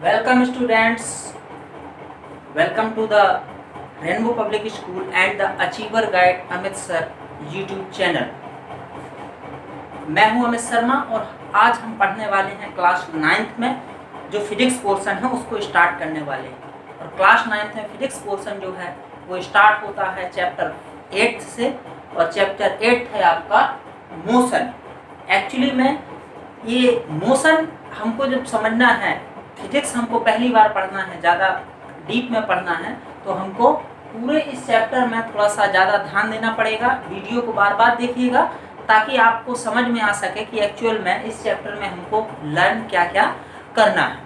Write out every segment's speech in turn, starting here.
Welcome students, welcome to the Rainbow Public School and the Achiever Guide Amit sir YouTube channel. मैं हूं अमित शर्मा और आज हम पढ़ने वाले हैं क्लास 9th में जो फिजिक्स पोर्शन है उसको स्टार्ट करने वाले हैं। और क्लास 9th में फिजिक्स पोर्शन जो है वो स्टार्ट होता है चैप्टर 8 से और चैप्टर 8 है आपका मोशन। एक्चुअली में ये मोशन हमको जब समझना है, फिजिक्स हमको पहली बार पढ़ना है, ज़्यादा डीप में पढ़ना है, तो हमको पूरे इस चैप्टर में थोड़ा सा ज़्यादा ध्यान देना पड़ेगा। वीडियो को बार बार देखिएगा ताकि आपको समझ में आ सके कि एक्चुअल में इस चैप्टर में हमको लर्न क्या क्या करना है।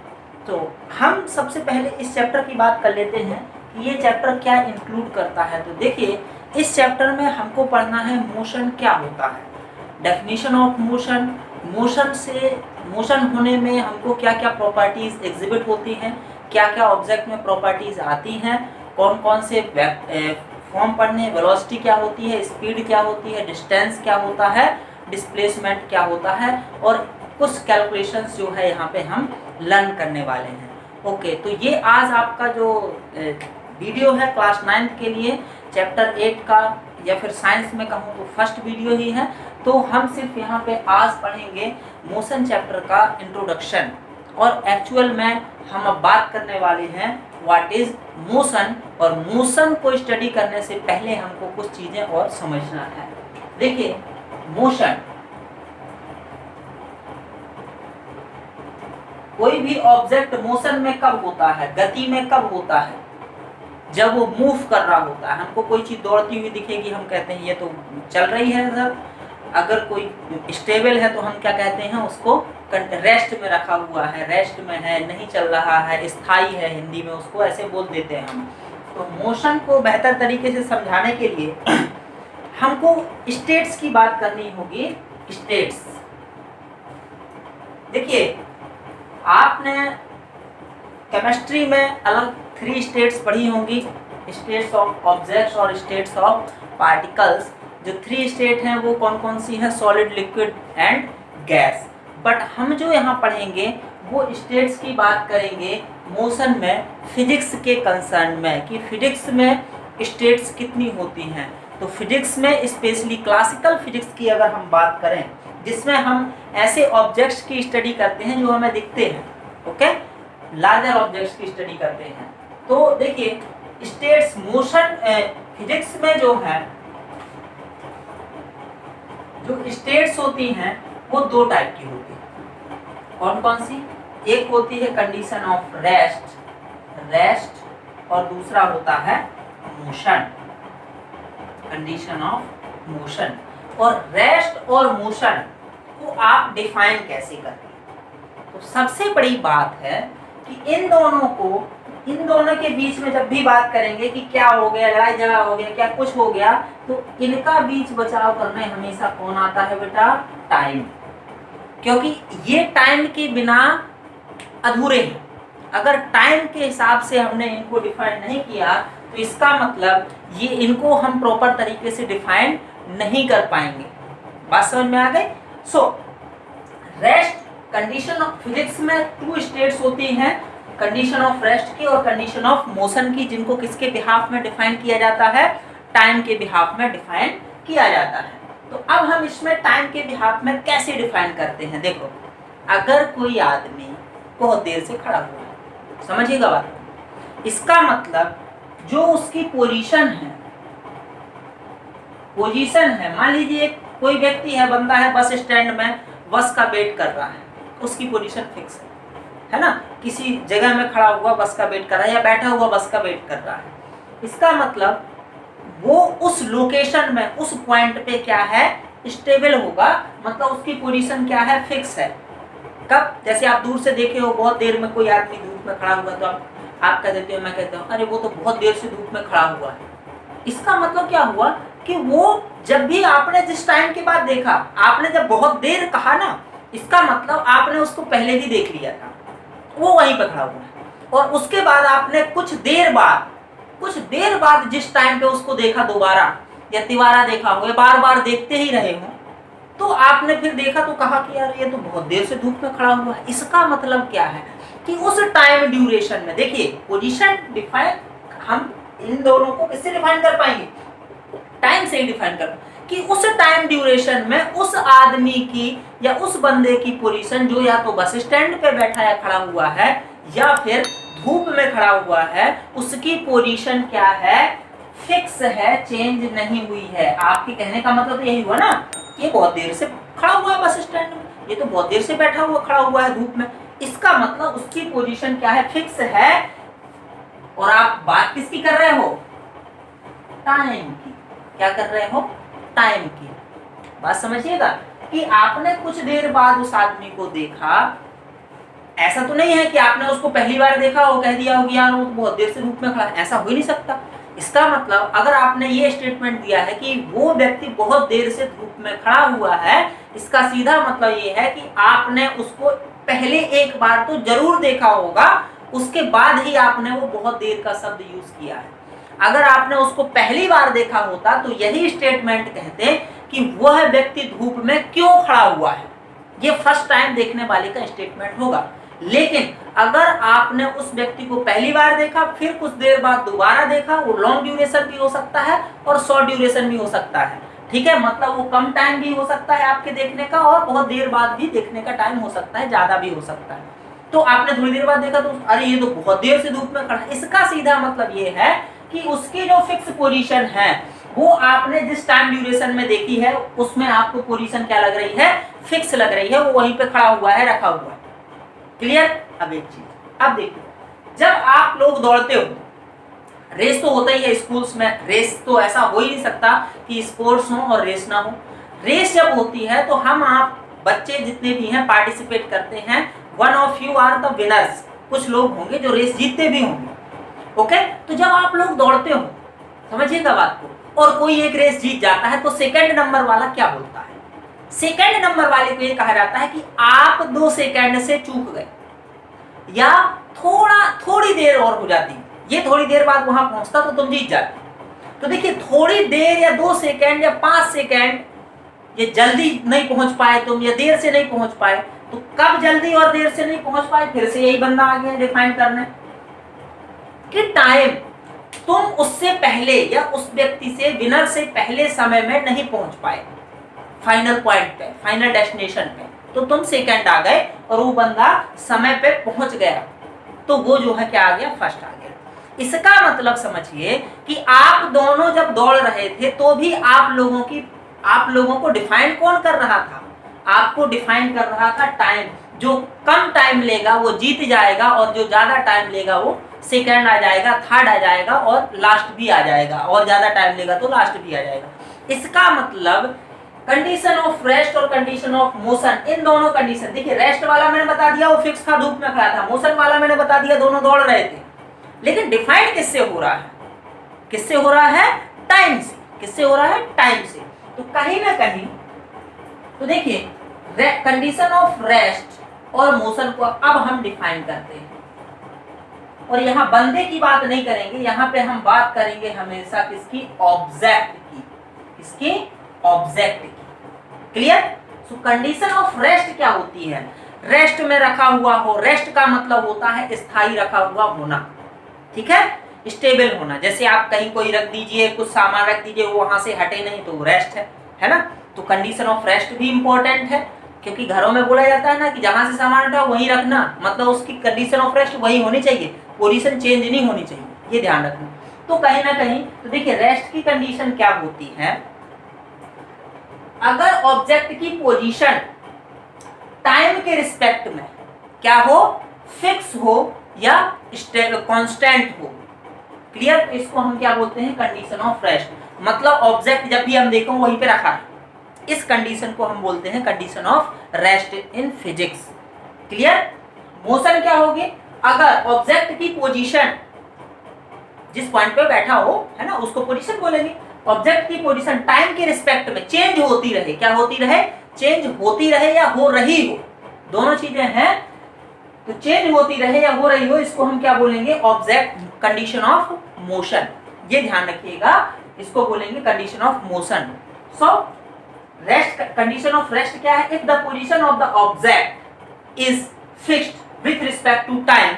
तो हम सबसे पहले इस चैप्टर की बात कर लेते हैं कि ये चैप्टर क्या इंक्लूड करता है। तो देखिए, इस चैप्टर में हमको पढ़ना है मोशन क्या होता है, डेफिनेशन ऑफ मोशन, मोशन होने में हमको क्या क्या प्रॉपर्टीज एग्जिबिट होती हैं, क्या क्या ऑब्जेक्ट में प्रॉपर्टीज आती हैं, कौन कौन से फॉर्म पढ़ने, वेलोसिटी क्या होती है, स्पीड क्या होती है, डिस्टेंस क्या होता है, डिस्प्लेसमेंट क्या होता है, और कुछ कैलकुलेशंस जो है यहाँ पे हम लर्न करने वाले हैं। ओके, तो ये आज आपका जो वीडियो है क्लास 9th के लिए चैप्टर 8 का, या फिर साइंस में कहूँ तो फर्स्ट वीडियो ही है। तो हम सिर्फ यहाँ पे आज पढ़ेंगे मोशन चैप्टर का इंट्रोडक्शन, और एक्चुअल में हम अब बात करने वाले हैं व्हाट इज मोशन। और मोशन को स्टडी करने से पहले हमको कुछ चीज़ें और समझना है। देखिए, मोशन, कोई भी ऑब्जेक्ट मोशन में कब होता है, गति में कब होता है, जब वो मूव कर रहा होता है। हमको कोई चीज़ दौड़ती हुई दिखेगी, हम कहते हैं ये तो चल रही है सर। अगर कोई स्टेबल है तो हम क्या कहते हैं, उसको रेस्ट में रखा हुआ है, रेस्ट में है, नहीं चल रहा है, स्थायी है, हिंदी में उसको ऐसे बोल देते हैं हम। तो मोशन को बेहतर तरीके से समझाने के लिए हमको स्टेट्स की बात करनी होगी। स्टेट्स, देखिए आपने केमिस्ट्री में अलग 3 स्टेट्स पढ़ी होंगी, स्टेट्स ऑफ ऑब्जेक्ट्स और स्टेट्स ऑफ पार्टिकल्स। जो 3 स्टेट हैं वो कौन कौन सी हैं, solid, liquid and gas. But हम जो यहाँ पढ़ेंगे वो स्टेट्स की बात करेंगे मोशन में, फिजिक्स के कंसर्न में, कि फिजिक्स में स्टेट्स कितनी होती हैं। तो फिजिक्स में स्पेशली क्लासिकल फिजिक्स की अगर हम बात करें, जिसमें हम ऐसे ऑब्जेक्ट्स की स्टडी करते हैं जो हमें दिखते हैं, ओके, लार्जर ऑब्जेक्ट्स की स्टडी करते हैं। तो देखिए, स्टेट्स मोशन फिजिक्स में जो है, जो स्टेट्स होती हैं वो 2 टाइप की होती है। कौन कौन सी? एक होती है कंडीशन ऑफ रेस्ट, और दूसरा होता है मोशन, कंडीशन ऑफ मोशन। और रेस्ट और मोशन को आप डिफाइन कैसे करते हैं? तो सबसे बड़ी बात है कि इन दोनों के बीच में जब भी बात करेंगे कि क्या हो गया, लड़ाई झगड़ा हो गया, क्या कुछ हो गया, तो इनका बीच बचाव करने हमेशा कौन आता है बेटा? टाइम। क्योंकि ये टाइम के बिना अधूरे हैं। अगर टाइम के हिसाब से हमने इनको डिफाइन नहीं किया तो इसका मतलब ये इनको हम प्रॉपर तरीके से डिफाइन नहीं कर पाएंगे। बात समझ में आ गई? सो रेस्ट, कंडीशन ऑफ फिजिक्स में 2 स्टेट्स होती हैं, कंडीशन ऑफ रेस्ट की और कंडीशन ऑफ मोशन की, जिनको किसके बिहाफ में डिफाइन किया जाता है? टाइम के बिहाफ में डिफाइन किया जाता है। तो अब हम इसमें टाइम के बिहाफ में कैसे डिफाइन करते हैं? देखो, अगर कोई आदमी बहुत देर से खड़ा हुआ है, समझिएगा बात, इसका मतलब जो उसकी पोजीशन है, मान लीजिए कोई व्यक्ति है, बंदा है बस स्टैंड में, बस का वेट कर रहा है, उसकी पोजीशन फिक्स है ना, किसी जगह में खड़ा हुआ बस का वेट कर रहा है, या बैठा हुआ बस का वेट कर रहा है। इसका मतलब वो उस लोकेशन में, उस पॉइंट पे क्या है? स्टेबल होगा, मतलब उसकी पोजीशन क्या है? फिक्स है। कब? जैसे आप दूर से देखे हो, बहुत देर में कोई आदमी धूप में खड़ा हुआ, तो आप कह देते हो, मैं कहता हूँ अरे वो तो बहुत देर से धूप में खड़ा हुआ है। इसका मतलब क्या हुआ कि वो जब भी आपने जिस टाइम के बाद देखा, आपने जब बहुत देर कहा ना, इसका मतलब आपने उसको पहले ही देख लिया था, वो वहीं पर खड़ा हुआ है। और उसके बाद आपने कुछ देर बाद जिस टाइम पे उसको देखा दोबारा, या तिबारा देखा हो, या बार बार देखते ही रहे हो, तो आपने फिर देखा तो कहा कि यार ये तो बहुत देर से धूप में खड़ा हुआ है। इसका मतलब क्या है कि उस टाइम ड्यूरेशन में, देखिए पोजीशन डिफाइन हम इन दोनों को किससे डिफाइन कर पाएंगे, टाइम से ही डिफाइन कर, कि उस टाइम ड्यूरेशन में उस आदमी की या उस बंदे की पोजीशन जो या तो बस स्टैंड पे बैठा या खड़ा हुआ है या फिर धूप में खड़ा हुआ है, उसकी पोजीशन क्या है, फिक्स है, चेंज नहीं हुई है। आपके कहने का मतलब यही हुआ ना, ये बहुत देर से खड़ा हुआ है बस स्टैंड में, ये तो बहुत देर से बैठा हुआ खड़ा हुआ है धूप में, इसका मतलब उसकी पोजीशन क्या है, फिक्स है। और आप बात किसकी कर रहे हो, टाइम की। क्या कर रहे हो, टाइम की। बात समझिएगा कि आपने कुछ देर बाद उस आदमी को देखा, ऐसा तो नहीं है कि आपने उसको पहली बार देखा और कह दिया हो कि यार वो तो बहुत देर से धूप में खड़ा है, ऐसा हो ही नहीं सकता। इसका मतलब अगर आपने ये स्टेटमेंट दिया है कि वो व्यक्ति बहुत देर से धूप में खड़ा हुआ है, इसका सीधा मतलब ये है कि आपने उसको पहले एक बार तो जरूर देखा होगा, उसके बाद ही आपने वो बहुत देर का शब्द यूज किया है। अगर आपने उसको पहली बार देखा होता तो यही स्टेटमेंट कहते कि वह व्यक्ति धूप में क्यों खड़ा हुआ है, ये फर्स्ट टाइम देखने वाले का स्टेटमेंट होगा। लेकिन अगर आपने उस व्यक्ति को पहली बार देखा, फिर कुछ देर बाद दोबारा देखा, वो लॉन्ग ड्यूरेशन भी हो सकता है और शॉर्ट ड्यूरेशन भी हो सकता है, ठीक है, मतलब वो कम टाइम भी हो सकता है आपके देखने का और बहुत देर बाद भी देखने का टाइम हो सकता है, ज्यादा भी हो सकता है। तो आपने थोड़ी देर बाद देखा तो अरे ये तो बहुत देर से धूप में खड़ा है, इसका सीधा मतलब ये है कि उसकी जो फिक्स पोजीशन है वो आपने जिस टाइम ड्यूरेशन में देखी है उसमें आपको पोजीशन क्या लग रही है, फिक्स लग रही है, वो वहीं पे खड़ा हुआ है, रखा हुआ है। क्लियर। अब एक चीज, अब देखिए, जब आप लोग दौड़ते हो, रेस तो होता ही है स्कूल्स में, रेस तो ऐसा हो ही नहीं सकता कि स्पोर्ट्स हो और रेस ना हो। रेस जब होती है तो हम आप बच्चे जितने भी हैं पार्टिसिपेट करते हैं, one of you are the winners, कुछ लोग होंगे जो रेस जीतते भी होंगे, ओके। तो जब आप लोग दौड़ते हो, समझिएगा बात को, और कोई एक रेस जीत जाता है तो सेकंड नंबर वाला क्या बोलता है, सेकंड नंबर वाले को ये कहा जाता है कि आप 2 सेकंड से चूक गए, या थोड़ी देर और हो जाती, ये थोड़ी देर बाद वहां पहुंचता तो तुम जीत जाते। तो देखिए थोड़ी देर या 2 सेकंड या 5 सेकंड, ये जल्दी नहीं पहुंच पाए तुम या देर से नहीं पहुंच पाए, तो कब जल्दी और देर से नहीं पहुंच पाए, फिर से यही बंदा आ गया डिफाइन करने कि टाइम तुम उससे पहले या उस व्यक्ति से, विनर से पहले समय में नहीं पहुंच पाए फाइनल पॉइंट पे, फाइनल डेस्टिनेशन पे, तो तुम सेकंड आ गए और वो बंदा समय पे पहुंच गया, तो वो जो है क्या आ गया, फर्स्ट आ गया। इसका मतलब समझिए कि आप दोनों जब दौड़ रहे थे तो भी आप लोगों को डिफाइन कौन कर रहा था, आपको डिफाइन कर रहा था टाइम। जो कम टाइम लेगा वो जीत जाएगा और जो ज्यादा टाइम लेगा वो सेकंड आ जाएगा, थर्ड आ जाएगा और लास्ट भी आ जाएगा, और ज्यादा टाइम लेगा तो लास्ट भी आ जाएगा। इसका मतलब कंडीशन ऑफ रेस्ट और कंडीशन ऑफ मोशन, इन दोनों कंडीशन, देखिए रेस्ट वाला मैंने बता दिया वो फिक्स था, धूप में खड़ा था, मोशन वाला मैंने बता दिया दोनों दौड़ रहे थे, लेकिन डिफाइन किससे हो रहा है, किससे हो रहा है, टाइम से। किससे हो रहा है, टाइम से। तो कहीं ना कहीं, तो देखिए कंडीशन ऑफ रेस्ट और मोशन को अब हम डिफाइन करते हैं, और यहाँ बंदे की बात नहीं करेंगे, यहाँ पे हम बात करेंगे हमेशा किसकी, ऑब्जेक्ट की, किसकी, ऑब्जेक्ट की। Clear. So condition of rest क्या होती है, रेस्ट में रखा हुआ हो, रेस्ट का मतलब होता है स्थायी रखा हुआ होना, ठीक है, स्टेबल होना। जैसे आप कहीं कोई रख दीजिए, कुछ सामान रख दीजिए, वो वहां से हटे नहीं तो रेस्ट है ना। तो कंडीशन ऑफ रेस्ट भी इंपॉर्टेंट है, क्योंकि घरों में बोला जाता है ना कि जहां से सामान हटाओ वहीं रखना, मतलब उसकी कंडीशन ऑफ रेस्ट वही होनी चाहिए, पोजीशन चेंज नहीं होनी चाहिए, ये ध्यान रखना। तो कहीं ना कहीं, तो देखिए रेस्ट की कंडीशन क्या होती है, अगर ऑब्जेक्ट की पोजीशन टाइम के रिस्पेक्ट में क्या हो, फिक्स हो या कांस्टेंट हो। क्लियर। इसको हम क्या बोलते हैं, कंडीशन ऑफ रेस्ट। मतलब ऑब्जेक्ट जब भी हम देखो वहीं पे रखा है, इस कंडीशन को हम बोलते हैं condition of rest in physics. Clear. Motion क्या होगी, अगर ऑब्जेक्ट की पोजीशन जिस पॉइंट पे बैठा हो, है ना, उसको पोजीशन बोलेंगे। ऑब्जेक्ट की पोजीशन टाइम के रिस्पेक्ट में चेंज होती रहे, क्या होती रहे, चेंज होती रहे या हो रही हो, दोनों चीजें हैं। तो चेंज होती रहे या हो रही हो, इसको हम क्या बोलेंगे, ऑब्जेक्ट, कंडीशन ऑफ मोशन। ये ध्यान रखिएगा, इसको बोलेंगे condition of motion. So rest, condition of rest क्या है, if the position of the object is fixed with respect to time,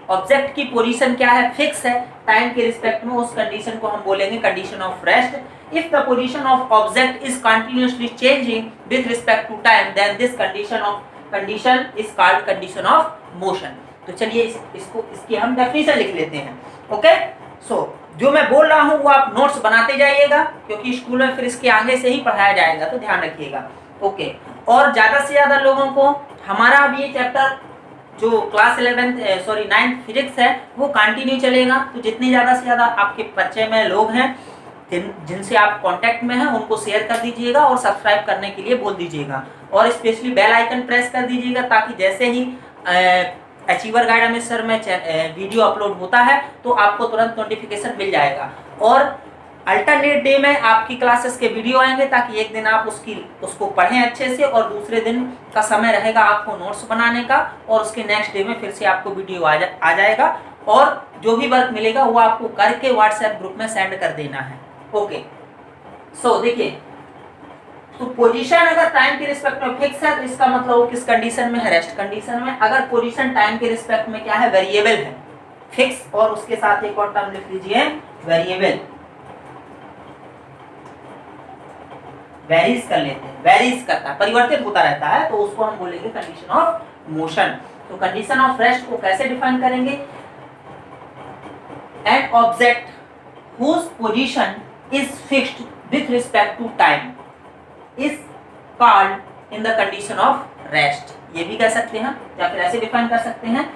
object की पोजीशन क्या है, फिक्स है, टाइम के रिस्पेक्ट में उस कंडीशन को हम बोलेंगे condition of rest. If the position of object is continuously changing with respect to time then this condition is called condition of motion. तो चलिए इसकी हम डेफिनेशन लिख लेते हैं। ओके, सो जो मैं बोल रहा हूं वो आप नोट्स बनाते जाइएगा, क्योंकि स्कूल में फिर इसके आगे से ही पढ़ाया जाएगा, तो ध्यान रखिएगा। ओके, और ज्यादा से ज्यादा लोगों को हमारा अब ये चैप्टर जो क्लास 9th फिजिक्स है वो कंटिन्यू चलेगा। तो जितनी ज्यादा से ज्यादा आपके परिचय में लोग हैं जिनसे आप कांटेक्ट में हैं उनको शेयर कर दीजिएगा और सब्सक्राइब करने के लिए बोल दीजिएगा, और स्पेशली बेल आइकन प्रेस कर दीजिएगा, ताकि जैसे ही अचीवर गाइड अमित सर में वीडियो अपलोड होता है तो आपको तुरंत नोटिफिकेशन मिल जाएगा। और अल्टरनेट डे में आपकी क्लासेस के वीडियो आएंगे, ताकि एक दिन आप उसको पढ़ें अच्छे से, और दूसरे दिन का समय रहेगा आपको नोट्स बनाने का, और उसके नेक्स्ट डे में फिर से आपको वीडियो आ जाएगा, और जो भी वर्क मिलेगा वो आपको करके व्हाट्सएप ग्रुप में सेंड कर देना है। ओके, सो देखिए, तो पोजीशन अगर टाइम के रिस्पेक्ट में फिक्स है तो इसका मतलब वो किस कंडीशन में है, रेस्ट कंडीशन में। अगर पोजीशन टाइम के रिस्पेक्ट में क्या है, वेरिएबल है, फिक्स, और उसके साथ एक और टर्म लिख लीजिए, वेरिएबल, वेरीज कर लेते हैं, वेरीज करता है, परिवर्तित होता रहता है, तो उसको हम बोलेंगे कंडीशन ऑफ मोशन। तो कंडीशन ऑफ रेस्ट को कैसे डिफाइन करेंगे, an object whose position is fixed with respect to time is called in the condition of rest. ये भी कह सकते हैं, या फिर ऐसे डिफाइन कर सकते हैं,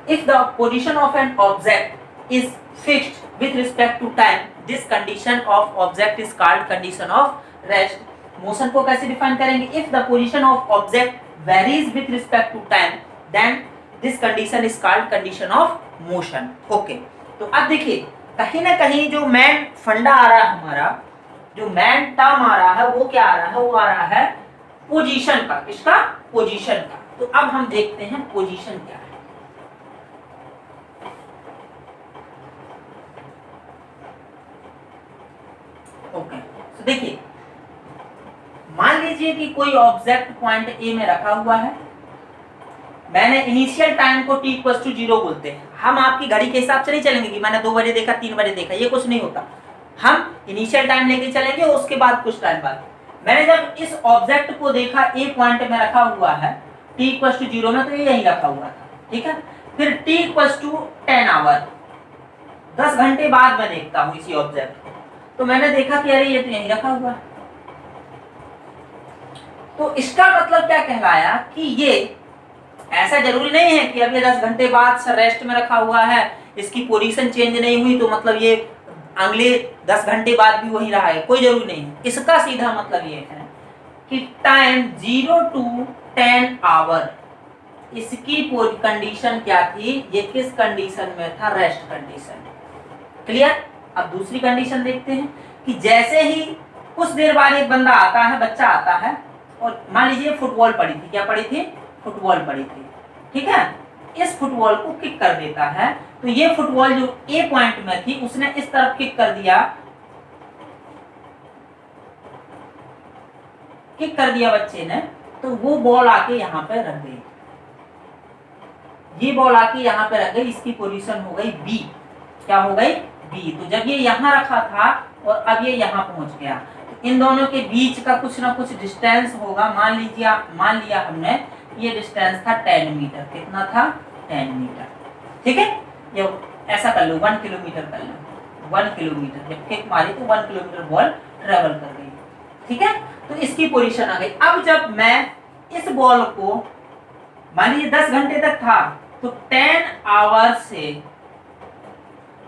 if the position of an object is fixed with respect to time this condition of object is called condition of rest. Motion को कैसे डिफाइन करेंगे, if the position of object varies with respect to time then this condition is called condition of motion. Okay, तो अब देखिए कहीं ना कहीं जो मेन फंडा आ रहा है हमारा, जो मेन टर्म आ रहा है वो क्या आ रहा है, वो आ रहा है पोजीशन का। किसका, पोजीशन का। तो अब हम देखते हैं पोजीशन क्या है। ओके, तो देखिए मान लीजिए कि कोई ऑब्जेक्ट पॉइंट ए में रखा हुआ है, मैंने इनिशियल टाइम को t=0 बोलते हैं। हम आपकी घड़ी के हिसाब से नहीं चलेंगे कि मैंने 2 बजे देखा, 3 बजे देखा, ये कुछ नहीं होता। हम इनिशियल टाइम लेके चलेंगे, उसके बाद कुछ टाइम बाद मैंने जब इस ऑब्जेक्ट को देखा ए पॉइंट में रखा हुआ है t=0 में, तो ये यहीं रखा हुआ था, ठीक है। फिर t=10 आवर, 10 घंटे बाद मैं देखता हूँ इसी ऑब्जेक्ट को, तो मैंने देखा कि अरे ये तो यहीं रखा हुआ है। तो इसका मतलब क्या कहलाया कि ये ऐसा जरूरी नहीं है कि अब ये 10 घंटे बाद सर रेस्ट में रखा हुआ है, इसकी पोजीशन चेंज नहीं हुई, तो मतलब ये अगले 10 घंटे बाद भी वही रहा है, कोई जरूरी नहीं है। इसका सीधा मतलब ये है कि टाइम 0 to 10 आवर, इसकी कंडीशन क्या थी, ये किस कंडीशन में था, रेस्ट कंडीशन। क्लियर। अब दूसरी कंडीशन देखते हैं कि जैसे ही कुछ देर बाद एक बंदा आता है, बच्चा आता है, और मान लीजिए फुटबॉल पड़ी थी, क्या पड़ी थी, फुटबॉल पड़ी थी, ठीक है। इस फुटबॉल को किक कर देता है, तो ये फुटबॉल जो ए पॉइंट में थी उसने इस तरफ किक कर दिया, बच्चे ने, तो वो बॉल आके यहाँ पे रख गई, ये बॉल आके यहाँ पे रख गई, इसकी पोजीशन हो गई बी। क्या हो गई, बी। तो जब ये यहाँ रखा था और अब ये यहाँ पहुंच गया, तो इन दोनों के बीच का कुछ ना कुछ डिस्टेंस होगा। मान लिया हमने ये डिस्टेंस था 10 मीटर। कितना था, 10 मीटर, ठीक है। ये ऐसा कर लो, 1 किलोमीटर कर लो, 1 किलोमीटर जब किक मारी तो 1 किलोमीटर बॉल ट्रेवल कर गई, ठीक है। तो इसकी पोजीशन आ गई। अब जब मैं इस बॉल को, मान लीजिए 10 घंटे तक था, तो 10 आवर से,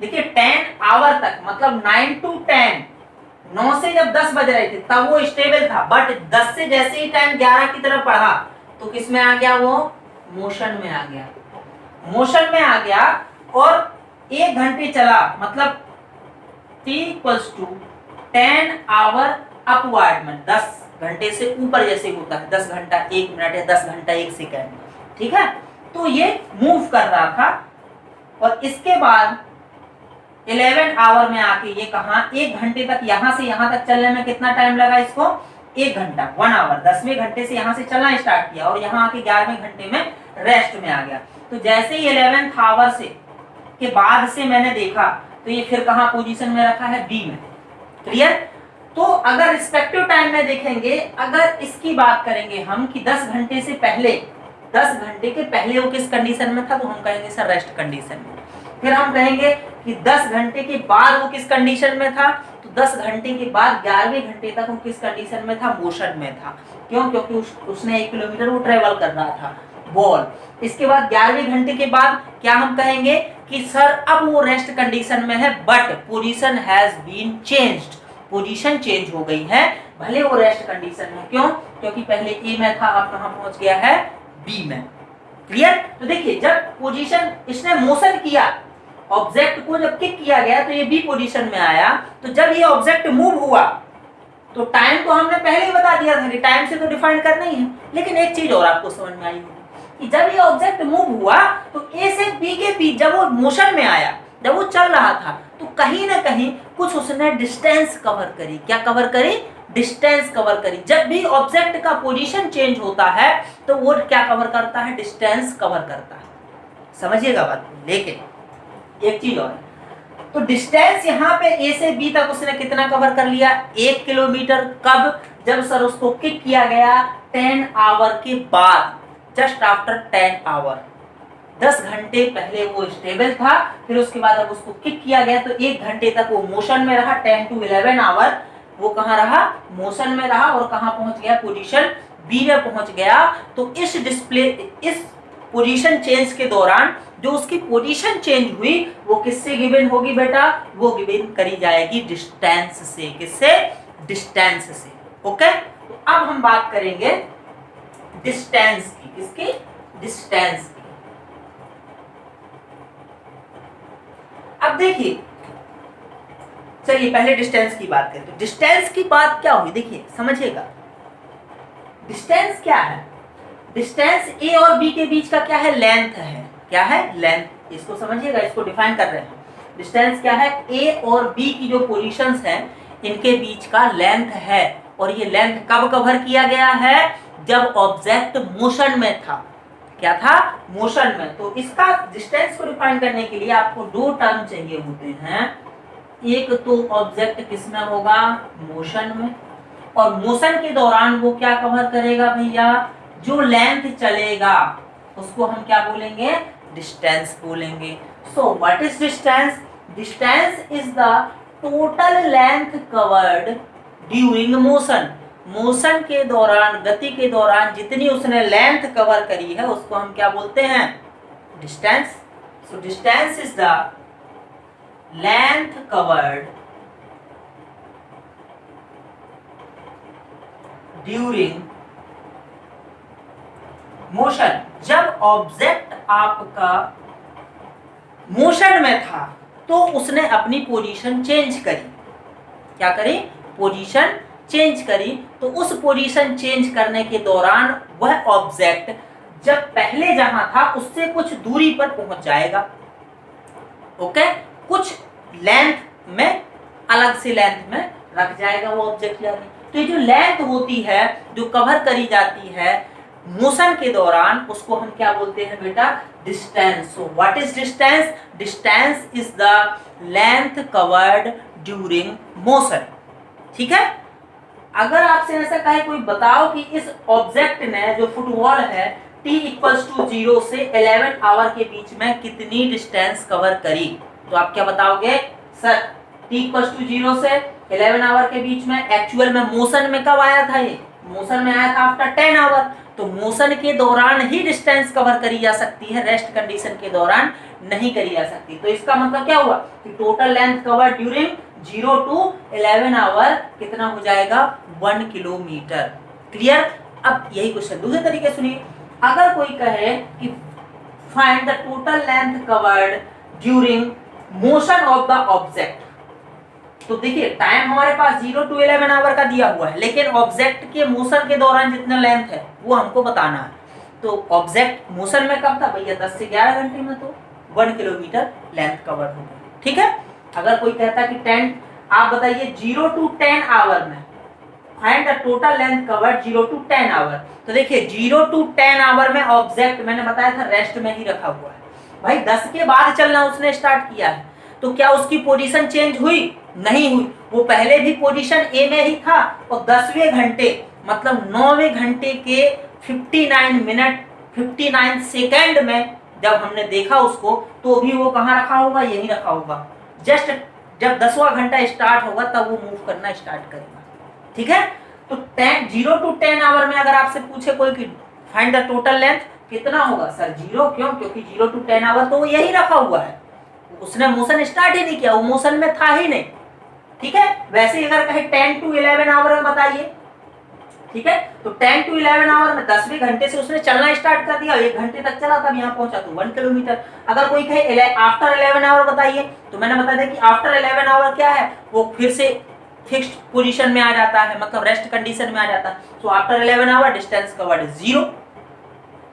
देखिए 10 आवर तक मतलब 9 to 10, 9 से जब 10 बज रहे थे तब वो स्टेबल था, बट 10 से जैसे ही टाइम 11 की तरफ बढ़ा तो किस में आ गया, वो मोशन में आ गया, मोशन में आ गया। और 1 घंटे चला, मतलब t=10 आवर अपवर्ड में, 10 घंटे से ऊपर जैसे होता है, 10 घंटा 1 मिनट या 10 घंटा 1 सेकेंड, ठीक है। तो ये मूव कर रहा था, और इसके बाद 11 आवर में आके ये कहा, 1 घंटे तक यहां से यहां तक चलने में कितना टाइम लगा इसको, 1 घंटा, 1 आवर। 10वें घंटे से यहां से चलना स्टार्ट किया और यहां आके 11वें घंटे में रेस्ट में आ गया। तो जैसे ही 11th आवर से के बाद से मैंने देखा तो ये फिर कहाँ पोजीशन में रखा है, बी में। क्लियर? तो अगर रिस्पेक्टिव टाइम में देखेंगे, अगर इसकी बात करेंगे हम कि 10 घंटे से पहले, 10 घंटे के पहले वो किस कंडीशन में था, तो हम कहेंगे सर रेस्ट कंडीशन में। फिर हम कहेंगे कि 10 घंटे के बाद वो किस कंडीशन में था, तो 10 घंटे के बाद 11वें घंटे तक वो किस कंडीशन में था, मोशन में था। क्यों? क्योंकि उसने 1 किलोमीटर वो ट्रेवल कर रहा था बॉल। इसके बाद 11वें घंटे के बाद क्या हम कहेंगे कि सर अब वो रेस्ट कंडीशन में है, but position has been changed, position change हो गई है, भले वो रेस्ट कंडीशन में। क्यों? क्योंकि पहले ए में था, अब कहां पहुंच गया है, बी में। क्लियर? तो देखिए जब पोजीशन इसने मोशन किया, ऑब्जेक्ट को जब किक किया गया तो ये बी पोजीशन में आया। तो जब ये ऑब्जेक्ट मूव हुआ तो टाइम तो हमने पहले ही बता दिया था, टाइम से तो डिफाइन करना ही है। लेकिन एक चीज और आपको समझ में आई होगी कि जब ये ऑब्जेक्ट मूव हुआ तो ए से बी के बीच जब वो मोशन में आया, जब वो चल रहा था, तो कहीं ना कहीं कुछ उसने डिस्टेंस कवर करी। क्या कवर करी? डिस्टेंस कवर करी। जब भी ऑब्जेक्ट का पोजीशन चेंज होता है तो वो क्या कवर करता है? डिस्टेंस कवर करता है। समझिएगा बात को। लेकिन एक चीज और है, तो डिस्टेंस यहाँ पे ए से बी तक उसने कितना कवर कर लिया? 1 किलोमीटर। कब? जब सर उसको किक किया गया 10 आवर के बाद, जस्ट आफ्टर 10 आवर। 10 घंटे पहले वो स्टेबल था, फिर उसके बाद अब उसको किक किया गया तो 1 घंटे तक वो मोशन में रहा। 10 to 11 आवर वो कहाँ रहा? मोशन में रहा। और कहाँ पहुंच गया? पोजीशन बी में पहुंच गया। तो इस पोजीशन चेंज के दौरान जो उसकी पोजीशन चेंज हुई वो किससे गिवन होगी बेटा? वो गिवन करी जाएगी डिस्टेंस से। किससे? डिस्टेंस से। ओके, तो अब हम बात करेंगे डिस्टेंस की। किसकी? डिस्टेंस की। अब देखिए, चलिए पहले डिस्टेंस की बात करें। तो डिस्टेंस की बात क्या हुई, देखिए समझिएगा। डिस्टेंस क्या है? डिस्टेंस ए और बी के बीच का क्या है? लेंथ है। क्या है? लेंथ। इसको समझिएगा, इसको डिफाइन कर रहे हैं। डिस्टेंस क्या है? ए और बी की जो पोजीशंस हैं इनके बीच का लेंथ है। और ये लेंथ कब कवर किया गया है? जब ऑब्जेक्ट मोशन में था। क्या था? मोशन में। तो इसका डिस्टेंस को डिफाइन करने के लिए आपको 2 टर्म चाहिए होते हैं। एक तो ऑब्जेक्ट किसमें होगा? मोशन में। और मोशन के दौरान वो क्या कवर करेगा भैया? जो लेंथ चलेगा उसको हम क्या बोलेंगे? डिस्टेंस बोलेंगे। So what is distance? Distance is the total length covered during motion. Motion के दौरान, गति के दौरान जितनी उसने लेंथ कवर करी है उसको हम क्या बोलते हैं? Distance. So distance is the length covered during motion. जब ऑब्जेक्ट आपका मोशन में था तो उसने अपनी पोजीशन चेंज करी। क्या करी? पोजीशन चेंज करी। तो उस पोजीशन चेंज करने के दौरान वह ऑब्जेक्ट जब पहले जहां था उससे कुछ दूरी पर पहुंच जाएगा। ओके, कुछ लेंथ में, अलग से लेंथ में रख जाएगा वो ऑब्जेक्ट जाके। तो ये जो लेंथ होती है जो कवर करी जाती है मोशन के दौरान, उसको हम क्या बोलते हैं बेटा? Distance. So what is distance? Distance is the length covered during motion. ठीक है? अगर आपसे ऐसा कहे कोई बताओ कि इस ऑब्जेक्ट ने, जो फुटबॉल है, t = 0 से 11 आवर के बीच में कितनी डिस्टेंस कवर करी, तो आप क्या बताओगे? सर t = 0 से 11 आवर के बीच में एक्चुअल में मोशन में कब आया था? ये मोशन में आया था आफ्टर 10 आवर। तो मोशन के दौरान ही डिस्टेंस कवर करी जा सकती है, रेस्ट कंडीशन के दौरान नहीं करी जा सकती। तो इसका मतलब क्या हुआ कि total length cover during 0 to 11 hour कितना हो जाएगा? 1 किलोमीटर। क्लियर? अब यही क्वेश्चन दूसरे तरीके सुनिए। अगर कोई कहे कि find the total length covered during motion of the object, तो देखिए टाइम हमारे पास 0 to 11 आवर का दिया हुआ है, लेकिन ऑब्जेक्ट के मोशन के दौरान जितना लेंथ है वो हमको बताना है। तो ऑब्जेक्ट मोशन में कब था भैया? 10 से 11 घंटे में, तो 1 किलोमीटर लेंथ कवर हो गई। ठीक है? अगर कोई कहता कि 10, आप बताइए 0 to 10 आवर में find the total length covered 0 to 10 hour. तो देखिए 0 to 10 आवर में ऑब्जेक्ट मैंने बताया था रेस्ट में ही रखा हुआ है। भाई 10 के बाद चलना उसने स्टार्ट किया है, तो क्या उसकी पोजीशन चेंज हुई? नहीं हुई, वो पहले भी पोजीशन ए में ही था और 10वें घंटे मतलब 9वें घंटे के 59 मिनट 59 सेकेंड में जब हमने देखा उसको, तो भी वो कहाँ रखा होगा? यही रखा होगा। जस्ट जब 10वां घंटा स्टार्ट होगा तब वो मूव करना स्टार्ट करेगा। ठीक है, तो 0 to 10 आवर में अगर आपसे पूछे कोई कि फाइंड द टोटल लेंथ कितना होगा सर 0, क्यों? क्योंकि 0 to 10 आवर तो वो यही रखा हुआ है, उसने मोशन स्टार्ट ही नहीं किया, वो मोशन में था ही नहीं। ठीक है, वैसे ही अगर कहे 10 to 11 आवर में बताइए, ठीक है, तो 10 to 11 आवर में 10वें घंटे से उसने चलना स्टार्ट कर दिया, 1 घंटे तक चला तब यहाँ पहुंचा तो 1 किलोमीटर। अगर कोई कहे आफ्टर 11 आवर बताइए, तो मैंने बता दिया कि आफ्टर 11 आवर क्या है, वो फिर से फिक्स्ड पोजीशन में आ जाता है, मतलब रेस्ट कंडीशन में आ जाता है। So after 11 hour distance covered is 0।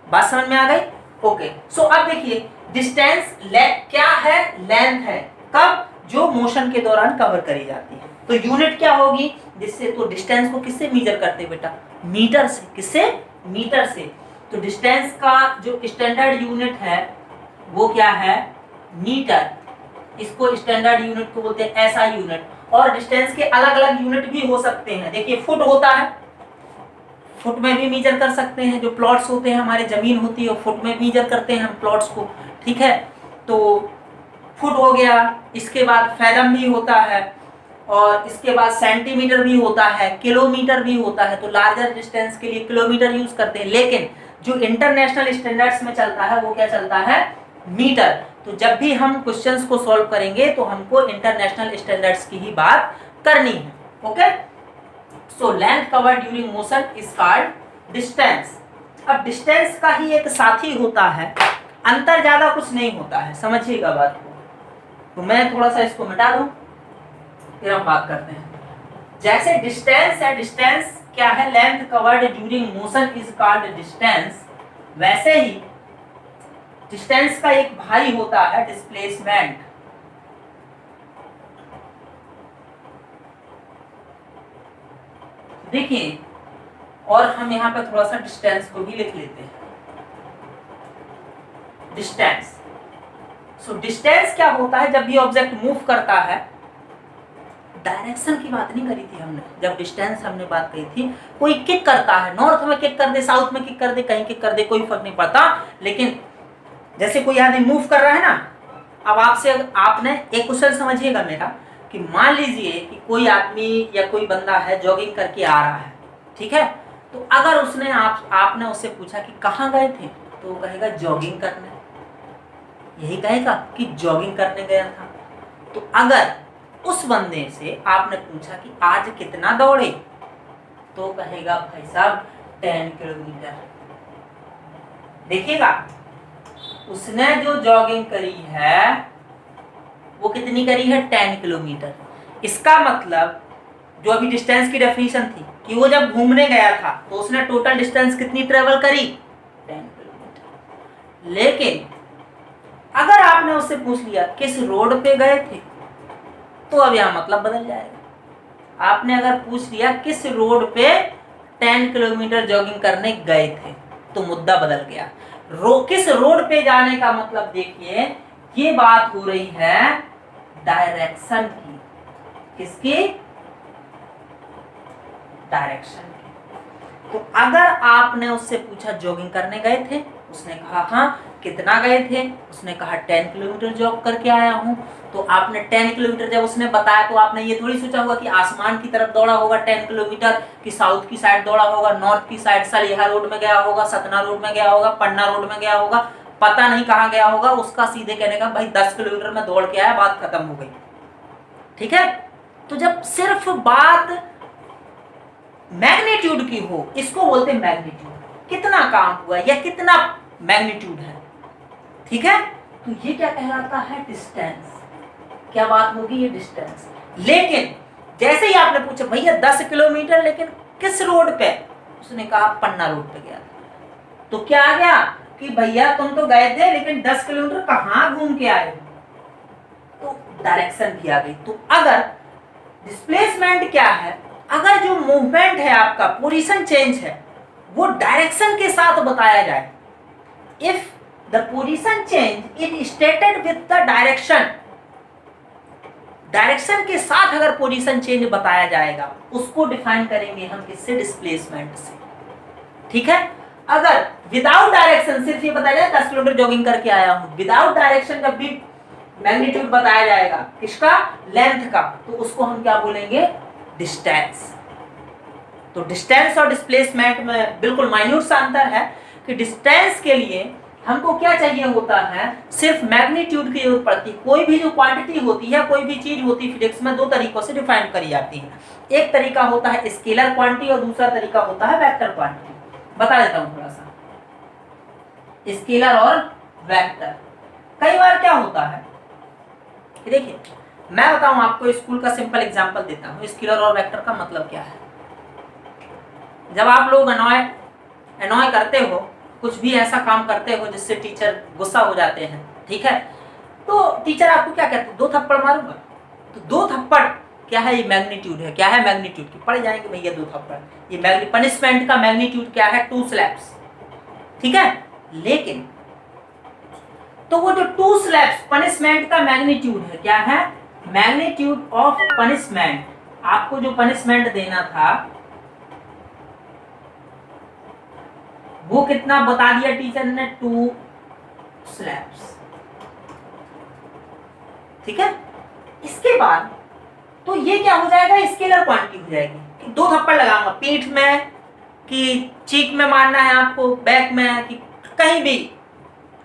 बात समझ में आ गई? ओके, सो अब देखिए डिस्टेंस क्या है? लेंथ है। कब? जो मोशन के दौरान कवर करी जाती है। तो यूनिट क्या होगी जिससे? तो डिस्टेंस को किससे मेजर करते हैं बेटा? मीटर से। किससे? मीटर से। तो डिस्टेंस का जो स्टैंडर्ड यूनिट है वो क्या है? मीटर। इसको स्टैंडर्ड यूनिट को बोलते हैं एसआई यूनिट। और डिस्टेंस के अलग अलग यूनिट भी हो सकते हैं। देखिए फुट होता है, फुट में भी मेजर कर सकते हैं। जो प्लॉट्स होते हैं हमारे जमीन होती है फुट में मेजर करते हैं हम प्लॉट्स को। ठीक है, तो फुट हो गया, इसके बाद फैदम भी होता है और इसके बाद सेंटीमीटर भी होता है, किलोमीटर भी होता है। तो लार्जर डिस्टेंस के लिए किलोमीटर यूज करते हैं, लेकिन जो इंटरनेशनल स्टैंडर्ड्स में चलता है वो क्या चलता है? मीटर। तो जब भी हम क्वेश्चंस को सॉल्व करेंगे तो हमको इंटरनेशनल स्टैंडर्ड्स की ही बात करनी है। Okay, so length covered during motion is called distance. अब डिस्टेंस का ही एक साथी होता है, अंतर ज्यादा कुछ नहीं होता है, समझिएगा बात को। तो मैं थोड़ा सा इसको मिटा दूं फिर हम बात करते हैं। जैसे डिस्टेंस है, डिस्टेंस क्या है? Length covered during motion is called distance. वैसे ही डिस्टेंस का एक भाई होता है डिस्प्लेसमेंट। देखिए, और हम यहां पर थोड़ा सा डिस्टेंस को भी लिख लेते हैं। डिस्टेंस, सो डिस्टेंस क्या होता है? जब भी ऑब्जेक्ट मूव करता है, डायरेक्शन की बात नहीं करी थी हमने जब डिस्टेंस हमने बात कही थी। कोई किक करता है, नॉर्थ में किक कर दे, साउथ में किक कर दे, कहीं किक कर दे, कोई फर्क नहीं पड़ता। लेकिन जैसे कोई आदमी मूव कर रहा है ना, अब आपने एक क्वेश्चन समझिएगा मेरा कि मान लीजिए कि कोई आदमी या कोई बंदा है जॉगिंग करके आ रहा है। ठीक है, तो अगर उसने आपने उससे पूछा कि कहाँ गए थे, तो वो कहेगा जॉगिंग करने। यही कहेगा कि जॉगिंग करने गया था। तो अगर उस बंदे से आपने पूछा कि आज कितना दौड़े, तो कहेगा भाई साहब 10 किलोमीटर। देखिएगा उसने जो जॉगिंग करी है वो कितनी करी है? 10 किलोमीटर। इसका मतलब जो अभी डिस्टेंस की डेफिनेशन थी कि वो जब घूमने गया था तो उसने टोटल डिस्टेंस कितनी ट्रेवल करी? 10 किलोमीटर। लेकिन अगर आपने उससे पूछ लिया किस रोड पे गए थे, तो अब यहां मतलब बदल जाएगा। आपने अगर पूछ लिया किस रोड पे 10 किलोमीटर जॉगिंग करने गए थे, तो मुद्दा बदल गया। किस रोड पे जाने का मतलब देखिए, ये बात हो रही है डायरेक्शन की। किसकी? डायरेक्शन की। तो अगर आपने उससे पूछा जॉगिंग करने गए थे, उसने कहा हाँ। कितना गए थे? उसने कहा 10 किलोमीटर जॉग करके आया हूं। तो आपने 10 किलोमीटर जब उसने बताया तो आपने ये थोड़ी सोचा होगा कि आसमान की तरफ दौड़ा होगा 10 किलोमीटर, कि साउथ की साइड दौड़ा होगा, नॉर्थ की साइड सलिहा रोड में गया होगा, सतना रोड में गया होगा, पन्ना रोड में गया होगा, पता नहीं कहाँ गया होगा। उसका सीधे कहने का भाई 10 किलोमीटर में दौड़ के आया, बात खत्म हो गई। ठीक है, तो जब सिर्फ बात मैग्नीट्यूड की हो, इसको बोलते हैं मैग्नीट्यूड। कितना काम हुआ या कितना मैग्नीट्यूड है। ठीक है, तो ये क्या कहलाता है? डिस्टेंस। क्या बात होगी? ये डिस्टेंस। लेकिन जैसे ही आपने पूछा भैया 10 किलोमीटर लेकिन किस रोड पे, उसने कहा पन्ना रोड पे गया। तो क्या आ गया कि भैया तुम तो गए थे लेकिन 10 किलोमीटर कहाँ घूम के आए? तो डायरेक्शन की आ गई। तो अगर डिस्प्लेसमेंट क्या है? अगर जो मूवमेंट है आपका, पोजीशन चेंज है, वो डायरेक्शन के साथ बताया जाए, if the position change is stated with the direction, direction के साथ अगर पोजीशन चेंज बताया जाएगा, उसको डिफाइन करेंगे हम किससे? डिस्प्लेसमेंट से। ठीक है। अगर विदाउट डायरेक्शन, सिर्फ ये बताया जाए 10 किलोमीटर जॉगिंग करके आया हूं, विदाउट डायरेक्शन का भी मैग्नीट्यूड बताया जाएगा, किसका? लेंथ का, तो उसको हम क्या बोलेंगे? डिस्टेंस। तो डिस्टेंस और डिस्प्लेसमेंट में बिल्कुल माइन्यूट सा अंतर है कि डिस्टेंस के लिए हमको क्या चाहिए होता है? सिर्फ मैग्नीट्यूड की जरूरत पड़ती है। कोई भी जो क्वांटिटी होती है, कोई भी चीज होती है फिजिक्स में, दो तरीकों से डिफाइन करी जाती है। एक तरीका होता है स्केलर क्वांटिटी और दूसरा तरीका होता है वेक्टर क्वांटिटी। बता देता हूं थोड़ा सा, स्केलर और वेक्टर। कई बार क्या होता है, देखिए मैं बताऊं आपको, स्कूल का सिंपल एग्जांपल देता हूं, स्केलर और वेक्टर का मतलब क्या है। जब आप लोग अनॉय करते हो, कुछ भी ऐसा काम करते हो जिससे टीचर गुस्सा हो जाते हैं, ठीक है, तो टीचर आपको क्या कहते हैं? 2 थप्पड़ मारूंगा। तो 2 थप्पड़ क्या है? ये मैग्नीट्यूड है। क्या है? मैग्नीट्यूड की पढ़ जाएंगे भैया 2 थप्पड़। ये पनिशमेंट का मैग्नीट्यूड क्या है? 2 स्लैप्स। ठीक है। लेकिन तो वो जो 2 स्लैप्स पनिशमेंट का मैग्नीट्यूड है, क्या है? Magnitude of punishment. आपको जो पनिशमेंट देना था वो कितना बता दिया टीचर ने? 2 स्लैप्स। ठीक है। इसके बाद तो ये क्या हो जाएगा? स्केलर क्वांटिटी हो जाएगी। 2 थप्पड़ लगाऊंगा, पीठ में कि चीक में मारना है आपको, बैक में कि कहीं भी,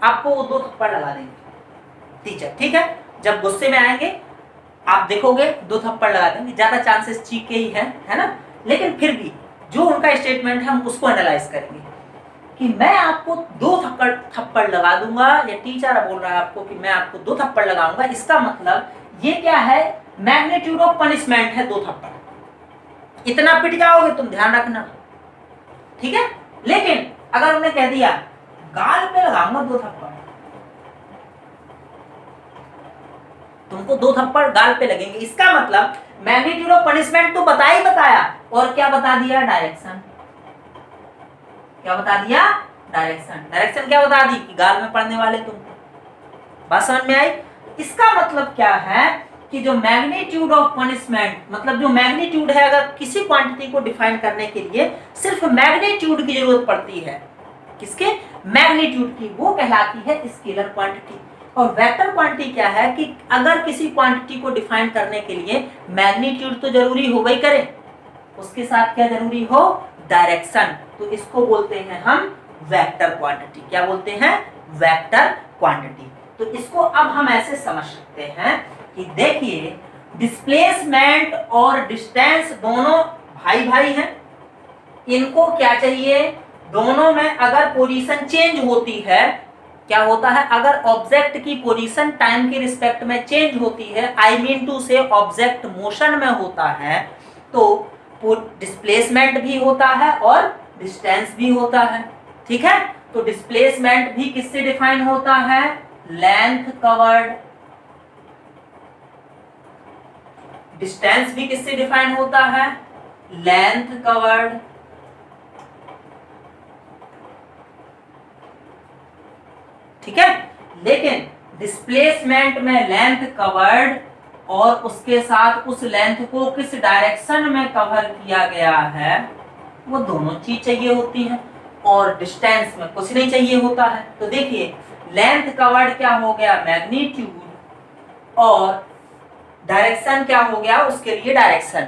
आपको वो 2 थप्पड़ लगा देंगे टीचर। ठीक है। जब गुस्से में आएंगे आप देखोगे 2 थप्पड़ लगा देंगे, ज्यादा चांसेस चीक के ही है ना। लेकिन फिर भी जो उनका स्टेटमेंट है हम उसको एनालाइज करेंगे कि मैं आपको 2 थप्पड़ लगा दूंगा, या टीचर बोल रहा है आपको कि मैं आपको 2 थप्पड़ लगाऊंगा। इसका मतलब ये क्या है? मैग्नीट्यूड ऑफ पनिशमेंट है 2 थप्पड़। इतना पिट जाओगे तुम, ध्यान रखना। ठीक है। लेकिन अगर उन्हें कह दिया गाल पे लगाऊंगा 2 थप्पड़, तुमको 2 थप्पड़ गाल पे लगेंगे, इसका मतलब मैग्नीट्यूड ऑफ पनिशमेंट तो बता ही बताया, और क्या बता दिया? डायरेक्शन। क्या बता दिया? डायरेक्शन। डायरेक्शन क्या बता दी? कि गाल में पड़ने वाले तुमको। बात समझ में आई? इसका मतलब क्या है कि जो मैग्नीट्यूड ऑफ पनिशमेंट, मतलब जो मैग्नीट्यूड है, अगर किसी क्वांटिटी को डिफाइन करने के लिए सिर्फ मैग्नीट्यूड की जरूरत पड़ती है, किसके? मैग्नीट्यूड की, वो कहलाती है स्केलर क्वांटिटी। और वेक्टर क्वांटिटी क्या है कि अगर किसी क्वांटिटी को डिफाइन करने के लिए मैग्नीट्यूड तो जरूरी हो गई करे, उसके साथ क्या जरूरी हो? डायरेक्शन। तो इसको बोलते हैं हम वेक्टर क्वांटिटी। क्या बोलते हैं? Vector quantity. तो इसको अब हम ऐसे समझ सकते हैं कि देखिए, डिस्प्लेसमेंट और डिस्टेंस दोनों भाई भाई हैं। इनको क्या चाहिए? दोनों में अगर पोजीशन चेंज होती है, क्या होता है? अगर ऑब्जेक्ट की पोजीशन टाइम के रिस्पेक्ट में चेंज होती है, आई मीन टू से ऑब्जेक्ट मोशन में होता है, तो डिस्प्लेसमेंट भी होता है और डिस्टेंस भी होता है। ठीक है। तो डिस्प्लेसमेंट भी किससे डिफाइन होता है? Length covered. डिस्टेंस भी किससे डिफाइन होता है? Length covered. ठीक है। लेकिन डिस्प्लेसमेंट में लेंथ कवर्ड और उसके साथ उस लेंथ को किस डायरेक्शन में कवर किया गया है, वो दोनों चीज चाहिए होती है, और डिस्टेंस में कुछ नहीं चाहिए होता है। तो देखिए, लेंथ कवर्ड क्या हो गया? मैग्नीट्यूड, और डायरेक्शन क्या हो गया? उसके लिए डायरेक्शन,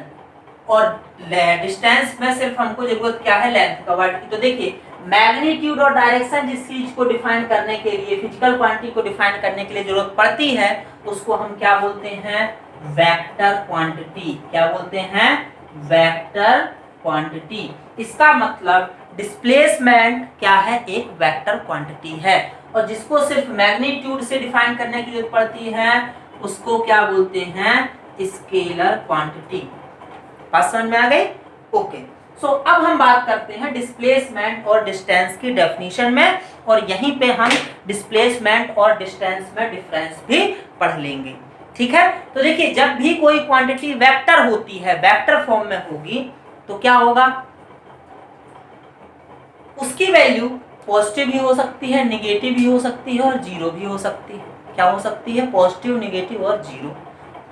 और डिस्टेंस में सिर्फ हमको जरूरत क्या है? लेंथ कवर्ड की। तो देखिए, मैग्नीट्यूड और डायरेक्शन जिस चीज को डिफाइन करने के लिए, फिजिकल क्वांटिटी को डिफाइन करने के लिए जरूरत पड़ती है, उसको हम क्या बोलते हैं? Vector quantity. क्या बोलते हैं? Vector quantity. इसका मतलब डिस्प्लेसमेंट क्या है? एक वेक्टर क्वांटिटी है, और जिसको सिर्फ मैग्नीट्यूड से डिफाइन करने की जरूरत पड़ती है, उसको क्या बोलते हैं? Scalar quantity. बात समझ में आ गई? ओके। सो अब हम बात करते हैं डिस्प्लेसमेंट और डिस्टेंस की डेफिनेशन में, और यहीं पे हम डिस्प्लेसमेंट और डिस्टेंस में डिफरेंस भी पढ़ लेंगे। ठीक है। तो देखिए जब भी कोई क्वांटिटी वेक्टर होती है, वेक्टर फॉर्म में होगी, तो क्या होगा, उसकी वैल्यू पॉजिटिव भी हो सकती है, निगेटिव भी हो सकती है और जीरो भी हो सकती है। क्या हो सकती है, पॉजिटिव, निगेटिव और जीरो,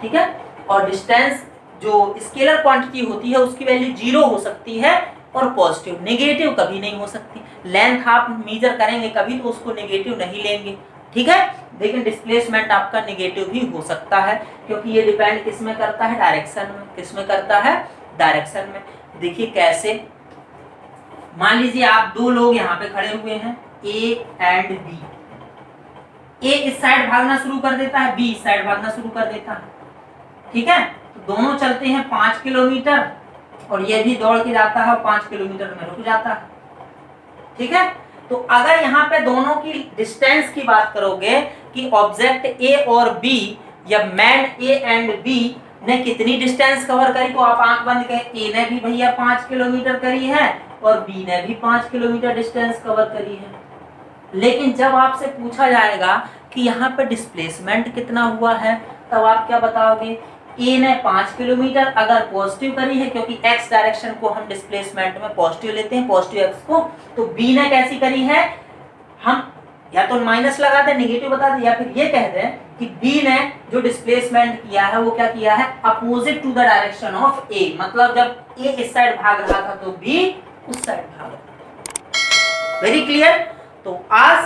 ठीक है। और डिस्टेंस जो स्केलर क्वांटिटी होती है उसकी वैल्यू जीरो हो सकती है और पॉजिटिव, नेगेटिव कभी नहीं हो सकती। लेंथ आप मेजर करेंगे कभी तो उसको नेगेटिव नहीं लेंगे, ठीक है। लेकिन डिस्प्लेसमेंट आपका नेगेटिव भी हो सकता है, क्योंकि ये डिपेंड किस में करता है, डायरेक्शन में। किस में करता है, डायरेक्शन में। देखिए कैसे, मान लीजिए आप दो लोग यहाँ पे खड़े हुए हैं, ए एंड बी। ए इस साइड भागना शुरू कर देता है, बी इस साइड भागना शुरू कर देता है, ठीक है। तो दोनों चलते हैं 5 किलोमीटर और ये भी दौड़ के जाता है और 5 किलोमीटर में रुक जाता है, ठीक है। तो अगर यहाँ पे दोनों की डिस्टेंस की बात करोगे कि ऑब्जेक्ट ए और बी या मैन ए एंड बी ने कितनी डिस्टेंस कवर करी, तो आप आंख बंद करें, ए ने भी भैया 5 किलोमीटर करी है और बी ने भी 5 किलोमीटर डिस्टेंस कवर करी है। लेकिन जब आपसे पूछा जाएगा कि यहाँ पे डिस्प्लेसमेंट कितना हुआ है, तब आप क्या बताओगे, ए ने 5 किलोमीटर अगर पॉजिटिव करी है, क्योंकि एक्स डायरेक्शन को हम डिस्प्लेसमेंट में पॉजिटिव लेते हैं, पॉजिटिव एक्स को, तो बी ने कैसी करी है, हम या तो माइनस लगा दें, नेगेटिव बता दें, या फिर ये कह दें कि बी ने जो डिस्प्लेसमेंट किया है वो क्या किया है, opposite to the direction of A. मतलब जब ए इस साइड भाग रहा था तो बी उस साइड भाग रहा था। Very clear. तो आज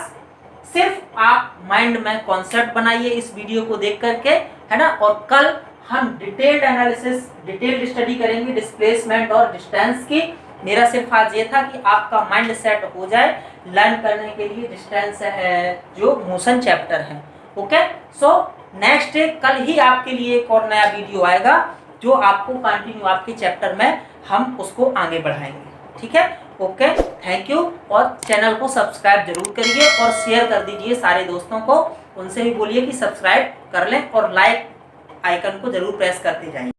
सिर्फ आप माइंड में कॉन्सेप्ट बनाइए इस वीडियो को देख करके, है ना। और कल हम डिटेल्ड एनालिसिस, डिटेल्ड स्टडी करेंगे डिस्प्लेसमेंट और डिस्टेंस की। मेरा सिर्फ आज ये था कि आपका माइंड सेट हो जाए लर्न करने के लिए डिस्टेंस है जो मोशन चैप्टर है। ओके, सो नेक्स्ट डे कल ही आपके लिए एक और नया वीडियो आएगा जो आपको कंटिन्यू आपके चैप्टर में हम उसको आगे बढ़ाएंगे, ठीक है। Okay, thank you. और चैनल को सब्सक्राइब जरूर करिए और शेयर कर दीजिए सारे दोस्तों को, उनसे भी बोलिए कि सब्सक्राइब कर लें और लाइक आइकन को जरूर प्रेस करते जाइए।